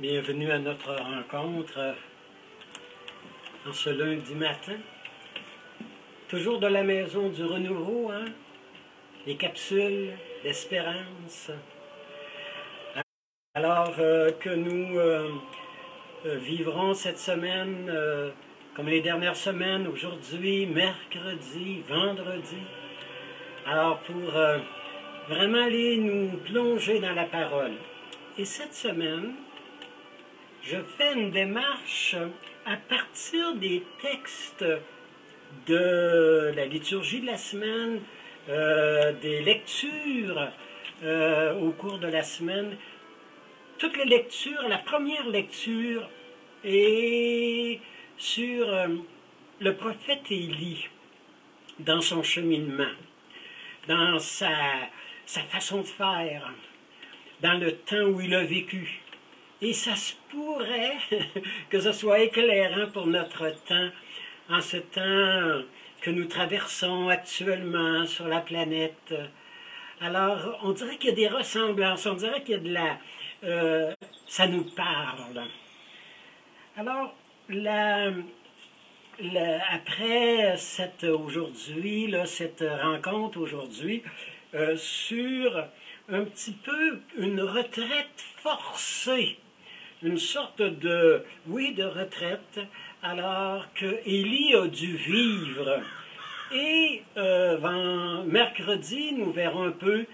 Bienvenue à notre rencontre en ce lundi matin. Toujours de la maison du renouveau, hein? Les capsules d'espérance. Alors que nous vivrons cette semaine comme les dernières semaines, aujourd'hui, mercredi, vendredi. Alors pour vraiment aller nous plonger dans la parole. Et cette semaine, je fais une démarche à partir des textes de la liturgie de la semaine, des lectures au cours de la semaine. Toutes les lectures, la première lecture est sur le prophète Élie dans son cheminement, dans sa façon de faire, dans le temps où il a vécu. Et ça se pourrait que ce soit éclairant pour notre temps, en ce temps que nous traversons actuellement sur la planète. Alors, on dirait qu'il y a des ressemblances, on dirait qu'il y a de la... ça nous parle. Alors, après cette rencontre aujourd'hui, sur un petit peu une retraite forcée, une sorte de retraite, alors que Élie a dû vivre. Et mercredi, nous verrons un peu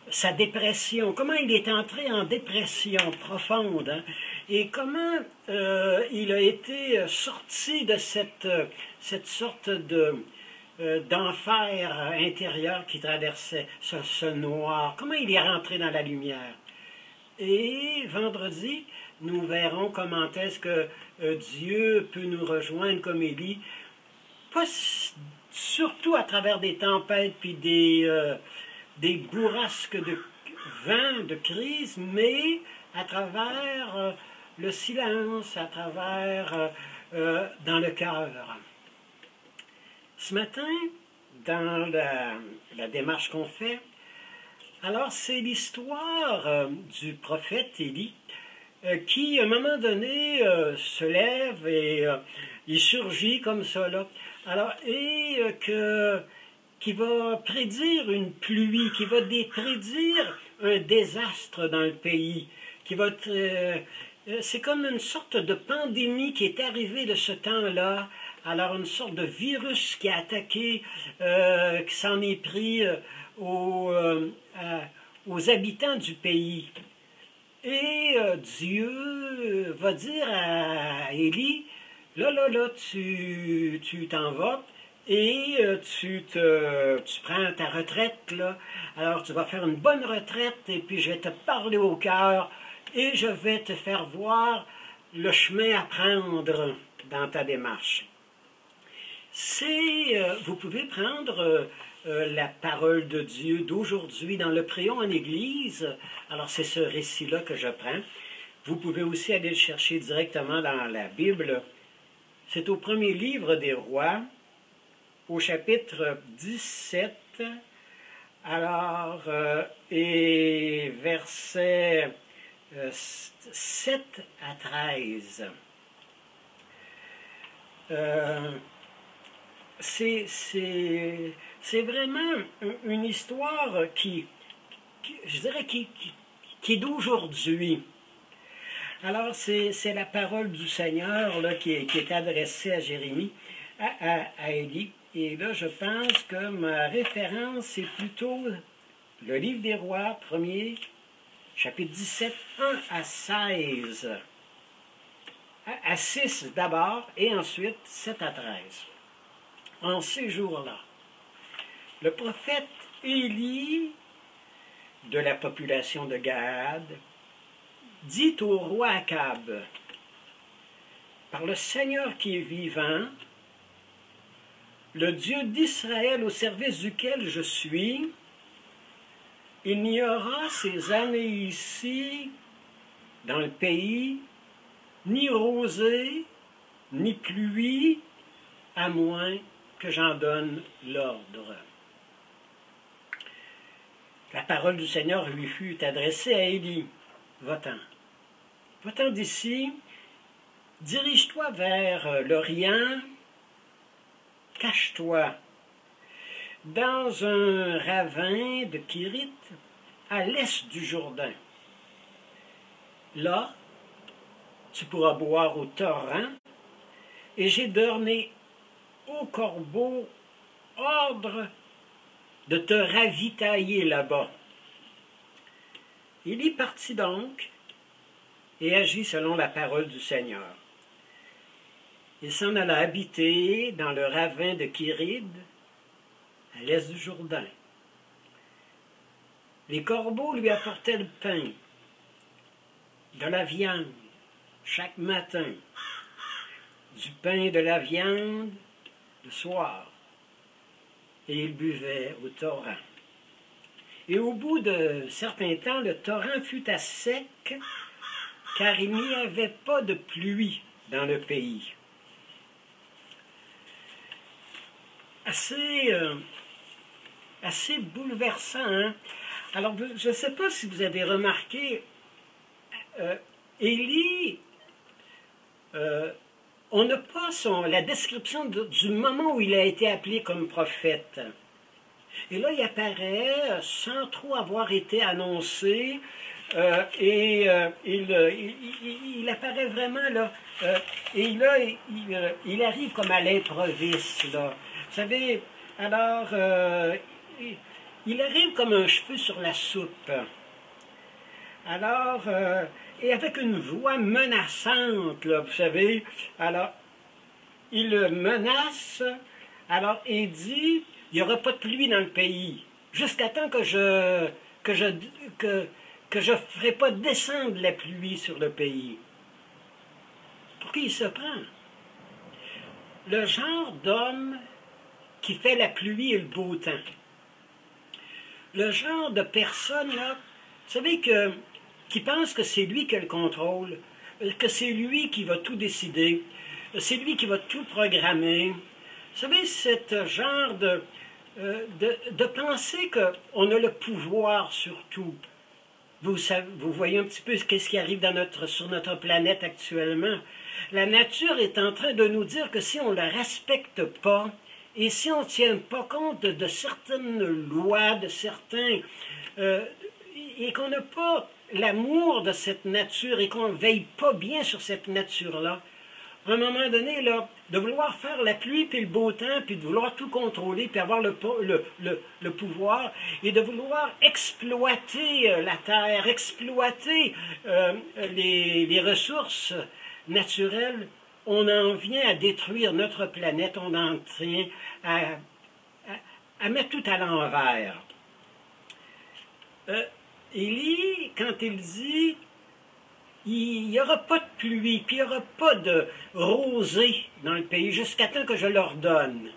sa dépression, comment il est entré en dépression profonde, hein, et comment il a été sorti de cette sorte d'enfer intérieur qui traversait ce noir, comment il est rentré dans la lumière. Et vendredi, nous verrons comment est-ce que Dieu peut nous rejoindre comme Élie, pas surtout à travers des tempêtes puis des bourrasques de vent, de crise, mais à travers le silence, à travers dans le cœur. Ce matin, dans la démarche qu'on fait, alors c'est l'histoire du prophète Élie qui, à un moment donné, se lève et il surgit comme ça, là. Alors, qui va prédire une pluie, qui va prédire un désastre dans le pays, c'est comme une sorte de pandémie qui est arrivée de ce temps-là. Alors, une sorte de virus qui a attaqué, qui s'en est pris aux habitants du pays. Et Dieu va dire à Élie, là, tu t'en vas et tu prends ta retraite, là. Alors, tu vas faire une bonne retraite et puis je vais te parler au cœur et je vais te faire voir le chemin à prendre dans ta démarche. Vous pouvez prendre la parole de Dieu d'aujourd'hui dans le Préon en Église. Alors, c'est ce récit-là que je prends. Vous pouvez aussi aller le chercher directement dans la Bible. C'est au premier livre des Rois, au chapitre 17, alors, et versets 7 à 13. C'est vraiment une histoire je dirais, qui est d'aujourd'hui. Alors, c'est la parole du Seigneur là, qui est adressée à Jérémie, à Élie. Et là, je pense que ma référence, c'est plutôt le livre des Rois, premier, chapitre 17, 1 à 16. À 6 d'abord, et ensuite 7 à 13. En ces jours-là, le prophète Élie, de la population de Gad, dit au roi Akab, « Par le Seigneur qui est vivant, le Dieu d'Israël au service duquel je suis, il n'y aura ces années ici, dans le pays, ni rosée, ni pluie, à moins que j'en donne l'ordre. » La parole du Seigneur lui fut adressée à Élie. Va-t'en, Va-t'en d'ici, dirige-toi vers l'Orient, cache-toi dans un ravin de Kérit à l'est du Jourdain. Là, tu pourras boire au torrent, et j'ai donné au corbeau ordre de te ravitailler là-bas. Il y partit donc et agit selon la parole du Seigneur. Il s'en alla habiter dans le ravin de Kéride, à l'est du Jourdain. Les corbeaux lui apportaient le pain, de la viande, chaque matin, du pain et de la viande le soir, et il buvait au torrent. Et au bout de certain temps, le torrent fut à sec, car il n'y avait pas de pluie dans le pays. Assez bouleversant, hein? Alors, je ne sais pas si vous avez remarqué, Élie, on n'a pas la description du moment où il a été appelé comme prophète. Et là, il apparaît sans trop avoir été annoncé, il apparaît vraiment là, et là, il arrive comme à l'improviste, là. Vous savez, alors, il arrive comme un cheveu sur la soupe. Alors, et avec une voix menaçante, là, vous savez, alors, il menace, alors, il dit, il n'y aura pas de pluie dans le pays, jusqu'à temps que je ferai pas descendre la pluie sur le pays. Pour qui il se prend? Le genre d'homme qui fait la pluie et le beau temps. Le genre de personne, là, vous savez, qui pense que c'est lui qui a le contrôle, que c'est lui qui va tout décider, c'est lui qui va tout programmer. Vous savez, ce genre de penser qu'on a le pouvoir sur tout. Vous voyez un petit peu ce qui arrive sur notre planète actuellement. La nature est en train de nous dire que si on ne la respecte pas, et si on ne tient pas compte de certaines lois, de certains... et qu'on n'a pas l'amour de cette nature, et qu'on ne veille pas bien sur cette nature-là, à un moment donné, là, de vouloir faire la pluie puis le beau temps, puis de vouloir tout contrôler, puis avoir le pouvoir, et de vouloir exploiter la terre, exploiter les ressources naturelles, on en vient à détruire notre planète, on en vient à mettre tout à l'envers. Élie, quand il dit il n'y aura pas de pluie, puis il n'y aura pas de rosée dans le pays jusqu'à temps que je leur donne.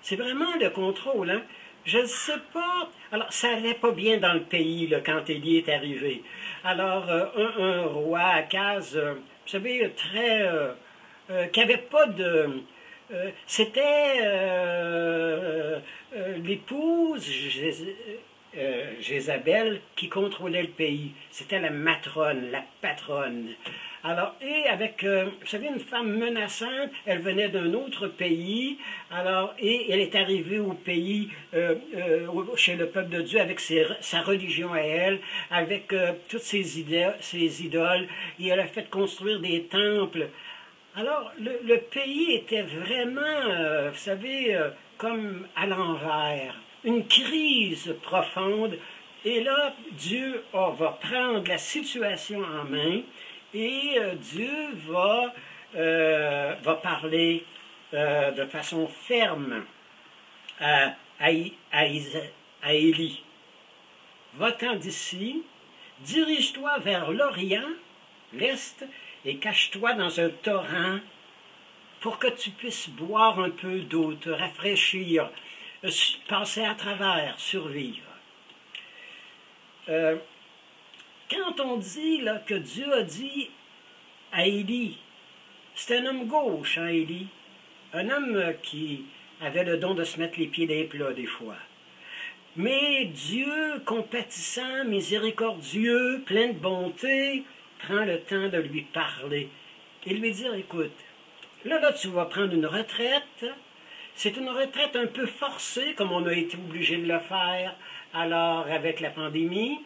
C'est vraiment le contrôle, hein? Je ne sais pas. Alors, ça n'allait pas bien dans le pays là, quand Élie est arrivé. Alors, un roi, Akaz, vous savez, qui n'avait pas de... c'était l'épouse Jézabel qui contrôlait le pays. C'était la matrone, la patronne. Alors, et avec, vous savez, une femme menaçante, elle venait d'un autre pays, alors, et elle est arrivée au pays, chez le peuple de Dieu, avec sa religion à elle, avec toutes ses idoles, et elle a fait construire des temples. Alors, le pays était vraiment, vous savez, comme à l'envers. Une crise profonde, et là, Dieu va prendre la situation en main, et Dieu va parler de façon ferme à Élie. Va-t'en d'ici, dirige-toi vers l'Orient, l'Est, et cache-toi dans un torrent pour que tu puisses boire un peu d'eau, te rafraîchir, passer à travers, survivre. Quand on dit là, que Dieu a dit à Élie, c'est un homme gauche, hein, Élie, un homme qui avait le don de se mettre les pieds dans les plats des fois. Mais Dieu, compatissant, miséricordieux, plein de bonté, prend le temps de lui parler et lui dire, écoute, là, tu vas prendre une retraite. C'est une retraite un peu forcée, comme on a été obligé de le faire alors avec la pandémie.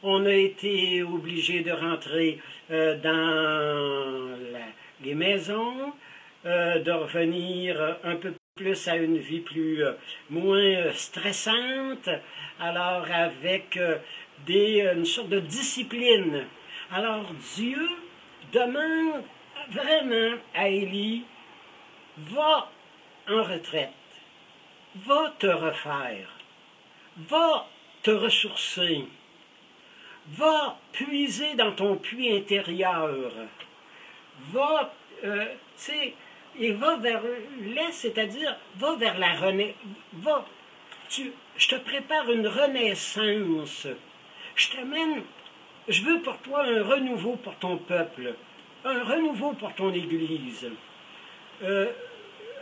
On a été obligé de rentrer dans les maisons, de revenir un peu plus à une vie moins stressante, alors avec une sorte de discipline. Alors Dieu demande vraiment à Élie, va en retraite, va te refaire, va te ressourcer, va puiser dans ton puits intérieur, va, et va vers l'est, c'est-à-dire, va vers la renaissance, je te prépare une renaissance, je veux pour toi un renouveau pour ton peuple, un renouveau pour ton Église.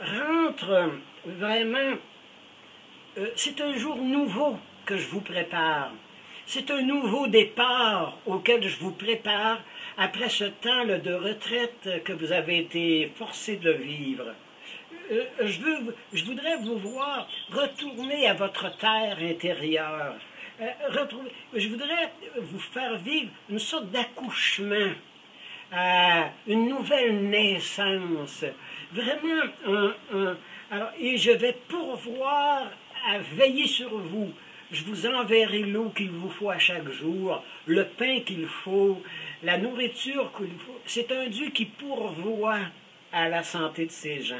Rentre vraiment, c'est un jour nouveau que je vous prépare. C'est un nouveau départ auquel je vous prépare après ce temps de retraite que vous avez été forcé de vivre. Je voudrais vous voir retourner à votre terre intérieure. Je voudrais vous faire vivre une sorte d'accouchement, une nouvelle naissance. Vraiment, alors, et je vais pourvoir à veiller sur vous. Je vous enverrai l'eau qu'il vous faut à chaque jour, le pain qu'il faut, la nourriture qu'il faut. C'est un Dieu qui pourvoit à la santé de ces gens.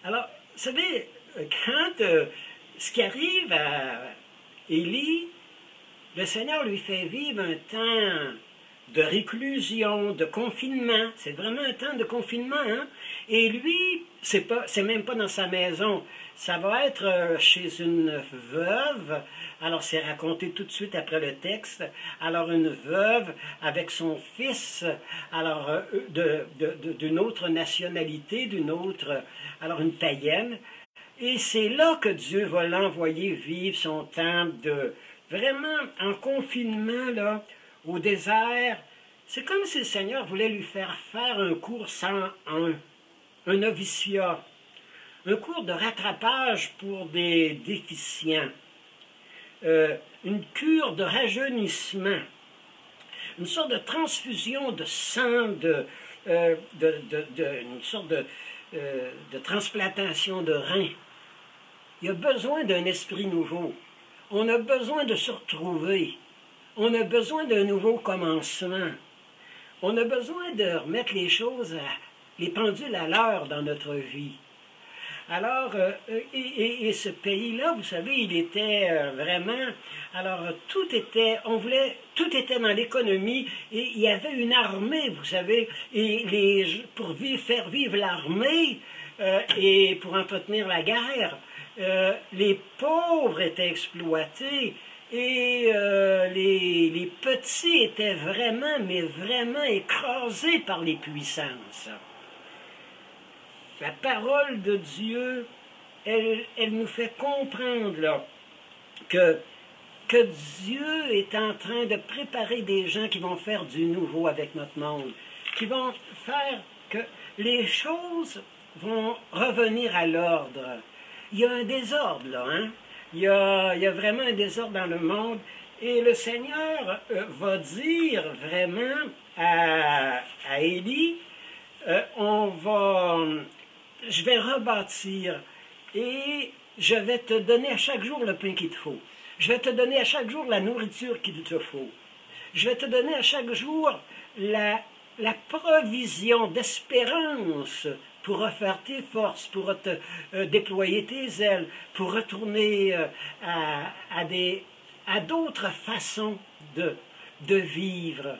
Alors, vous savez, quand ce qui arrive à Élie, le Seigneur lui fait vivre un temps de réclusion, de confinement. C'est vraiment un temps de confinement, hein? Et lui, c'est même pas dans sa maison. Ça va être chez une veuve. Alors, c'est raconté tout de suite après le texte. Alors, une veuve avec son fils, alors d'une autre nationalité, alors une païenne. Et c'est là que Dieu va l'envoyer vivre son temps vraiment en confinement, là, au désert. C'est comme si le Seigneur voulait lui faire faire un cours 101, un noviciat, un cours de rattrapage pour des déficients, une cure de rajeunissement, une sorte de transfusion de sang, une sorte de transplantation de reins. Il y a besoin d'un esprit nouveau. On a besoin de se retrouver. On a besoin d'un nouveau commencement. On a besoin de remettre les choses, les pendules à l'heure dans notre vie. Alors, et ce pays-là, vous savez, il était vraiment... Alors, tout était dans l'économie, et il y avait une armée, vous savez, et pour faire vivre l'armée et pour entretenir la guerre, les pauvres étaient exploités, et les petits étaient vraiment, mais vraiment écrasés par les puissances. La parole de Dieu, elle nous fait comprendre là, que Dieu est en train de préparer des gens qui vont faire du nouveau avec notre monde, qui vont faire que les choses vont revenir à l'ordre. Il y a un désordre là, hein? Il y a vraiment un désordre dans le monde, et le Seigneur va dire vraiment à Élie, je vais rebâtir, et je vais te donner à chaque jour le pain qu'il te faut. Je vais te donner à chaque jour la nourriture qu'il te faut. Je vais te donner à chaque jour la provision d'espérance pour refaire tes forces, pour déployer tes ailes, pour retourner à d'autres façons de vivre,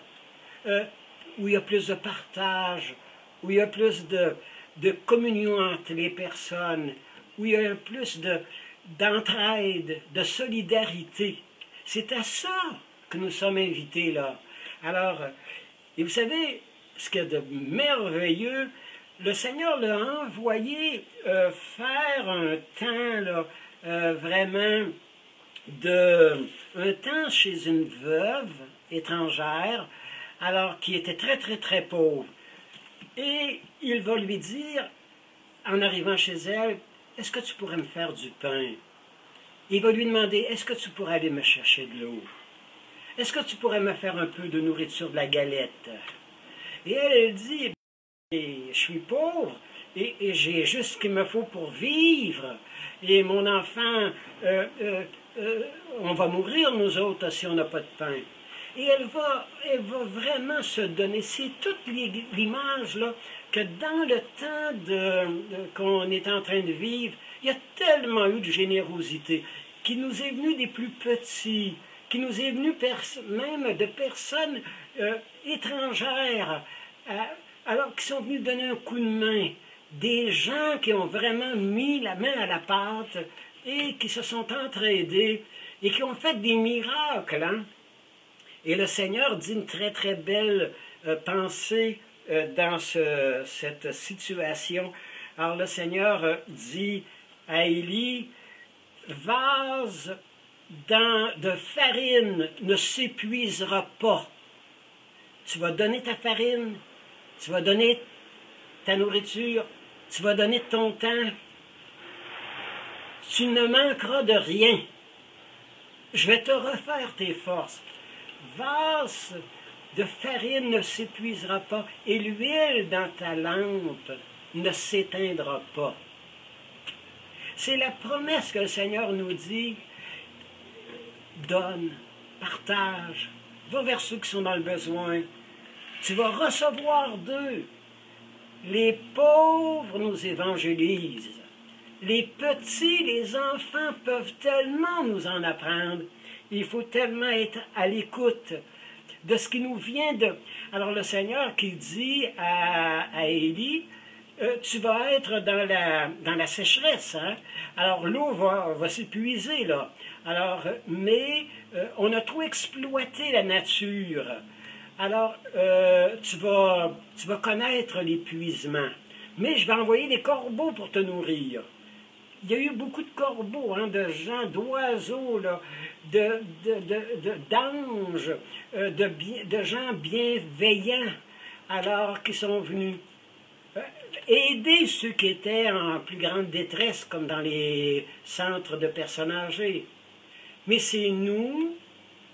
où il y a plus de partage, où il y a plus de communion entre les personnes, où il y a plus d'entraide, de solidarité. C'est à ça que nous sommes invités là. Alors, et vous savez, ce qu'il y a de merveilleux, le Seigneur l'a envoyé faire un temps là, vraiment un temps chez une veuve étrangère, alors qui était très, très, très pauvre. Et il va lui dire, en arrivant chez elle, « Est-ce que tu pourrais me faire du pain? » Il va lui demander, « Est-ce que tu pourrais aller me chercher de l'eau? Est-ce que tu pourrais me faire un peu de nourriture, de la galette? » Et elle dit, « Je suis pauvre et j'ai juste ce qu'il me faut pour vivre. Et mon enfant, on va mourir nous autres si on n'a pas de pain. » Et elle va vraiment se donner. C'est toute l'image là, que dans le temps qu'on est en train de vivre, il y a tellement eu de générosité qui nous est venue des plus petits, qui nous est venue même de personnes étrangères, alors qui sont venus donner un coup de main. Des gens qui ont vraiment mis la main à la pâte et qui se sont entraidés et qui ont fait des miracles. Hein? Et le Seigneur dit une très, très belle pensée dans cette situation. Alors le Seigneur dit à Élie, « Vase de farine ne s'épuisera pas. » Tu vas donner ta farine, tu vas donner ta nourriture, tu vas donner ton temps. Tu ne manqueras de rien. Je vais te refaire tes forces. Vase de farine ne s'épuisera pas et l'huile dans ta lampe ne s'éteindra pas. C'est la promesse que le Seigneur nous dit. Donne, partage, va vers ceux qui sont dans le besoin. Tu vas recevoir d'eux. Les pauvres nous évangélisent. Les petits, les enfants peuvent tellement nous en apprendre. Il faut tellement être à l'écoute de ce qui nous vient de... Alors le Seigneur qui dit à Élie, tu vas être dans la sécheresse. Hein? Alors l'eau va s'épuiser là. Alors, mais on a trop exploité la nature. Alors tu vas connaître l'épuisement. Mais je vais envoyer des corbeaux pour te nourrir. Il y a eu beaucoup de corbeaux, hein, de gens, d'oiseaux, d'anges, de gens bienveillants, alors qui sont venus aider ceux qui étaient en plus grande détresse, comme dans les centres de personnes âgées. Mais c'est nous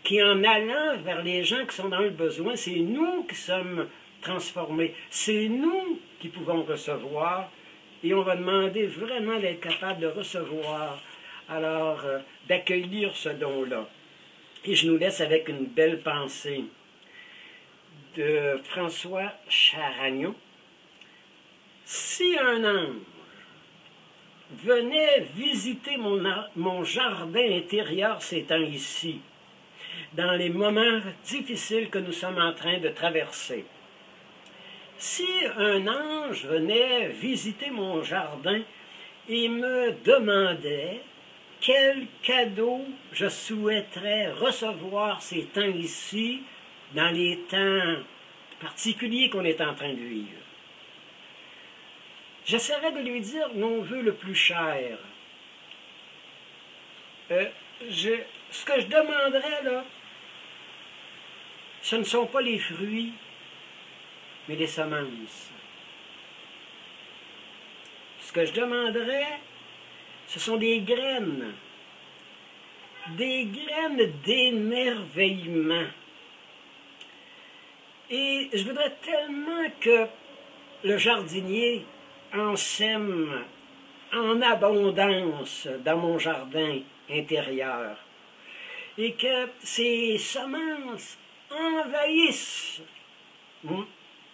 qui, en allant vers les gens qui sont dans le besoin, c'est nous qui sommes transformés. C'est nous qui pouvons recevoir. Et on va demander vraiment d'être capable de recevoir, alors d'accueillir ce don-là. Et je nous laisse avec une belle pensée de François Charagnon. Si un ange venait visiter mon jardin intérieur ces temps-ci, dans les moments difficiles que nous sommes en train de traverser, si un ange venait visiter mon jardin et me demandait quel cadeau je souhaiterais recevoir ces temps-ci, dans les temps particuliers qu'on est en train de vivre, j'essaierais de lui dire mon vœu le plus cher. Ce que je demanderais, là, ce ne sont pas les fruits, mais les semences. Ce que je demanderais, ce sont des graines d'émerveillement. Et je voudrais tellement que le jardinier en sème en abondance dans mon jardin intérieur et que ces semences envahissent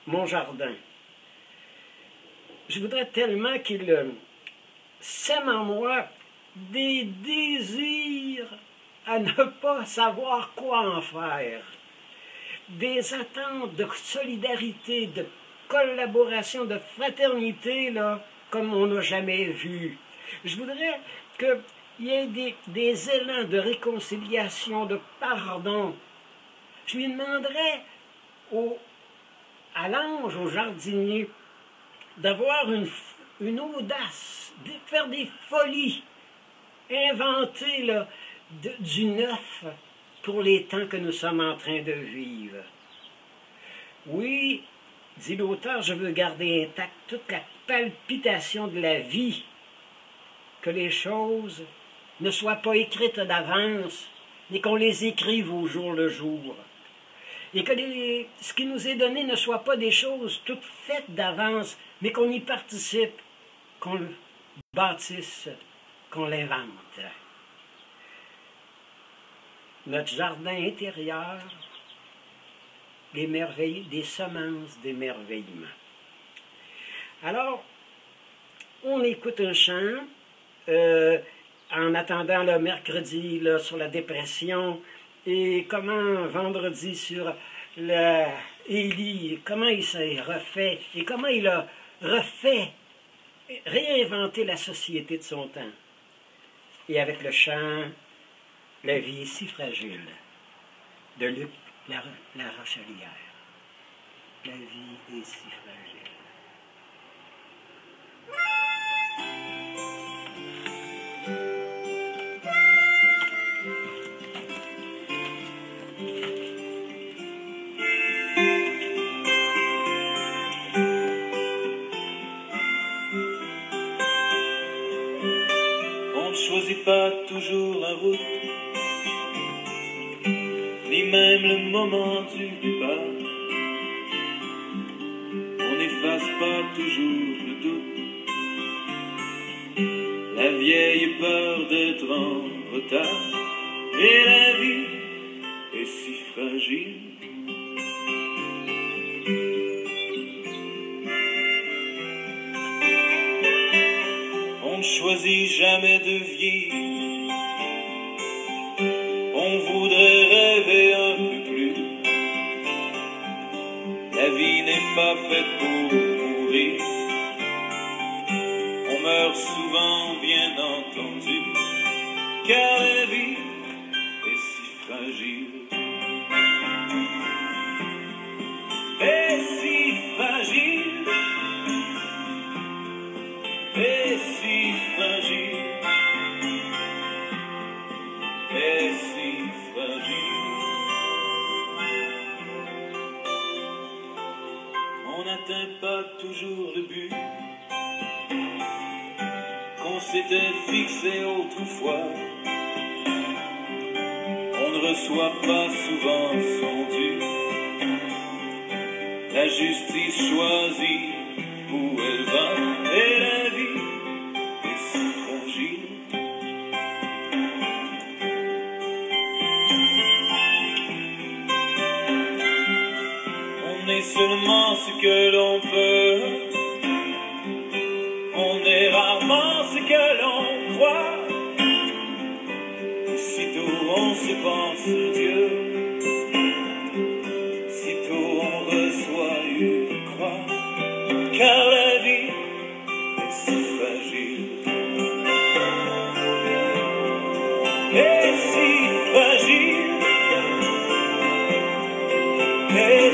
mon jardin. Je voudrais tellement qu'il sème en moi des désirs à ne pas savoir quoi en faire, des attentes de solidarité, de collaboration, de fraternité, là, comme on n'a jamais vu. Je voudrais qu'il y ait des élans de réconciliation, de pardon. Je lui demanderais à l'ange, au jardinier, d'avoir une audace, de faire des folies, inventer là, du neuf pour les temps que nous sommes en train de vivre. Oui, dit l'auteur, je veux garder intacte toute la palpitation de la vie, que les choses ne soient pas écrites d'avance, mais qu'on les écrive au jour le jour. Et que ce qui nous est donné ne soit pas des choses toutes faites d'avance, mais qu'on y participe, qu'on le bâtisse, qu'on l'invente. Notre jardin intérieur, les merveilles, des semences d'émerveillement. Alors, on écoute un chant, en attendant le mercredi là, sur la dépression, et comment vendredi sur Élie, comment il s'est refait, et comment il a refait, réinventé la société de son temps. Et avec le chant « La vie est si fragile » de Luc la Rochelière. La vie est si fragile. On ne choisit pas toujours la route, ni même le moment du départ. On n'efface pas toujours le doute, la vieille peur d'être en retard. Et la vie est si fragile. On ne choisit jamais de vieillir, on voudrait rêver un peu plus. La vie n'est pas faite pour mourir, on meurt souvent bien entendu, car la vie est si fragile. Est si fragile, est si fragile, est si fragile. On n'atteint pas toujours le but qu'on s'était fixé autrefois. On ne reçoit pas souvent son dû. La justice choisit où elle va, et la vie est si fragile. On est seulement ce que l'on peut, on est rarement ce que l'on croit. Sitôt on se pense Dieu, sitôt on reçoit une croix, car la vie est si fragile. Est si fragile, est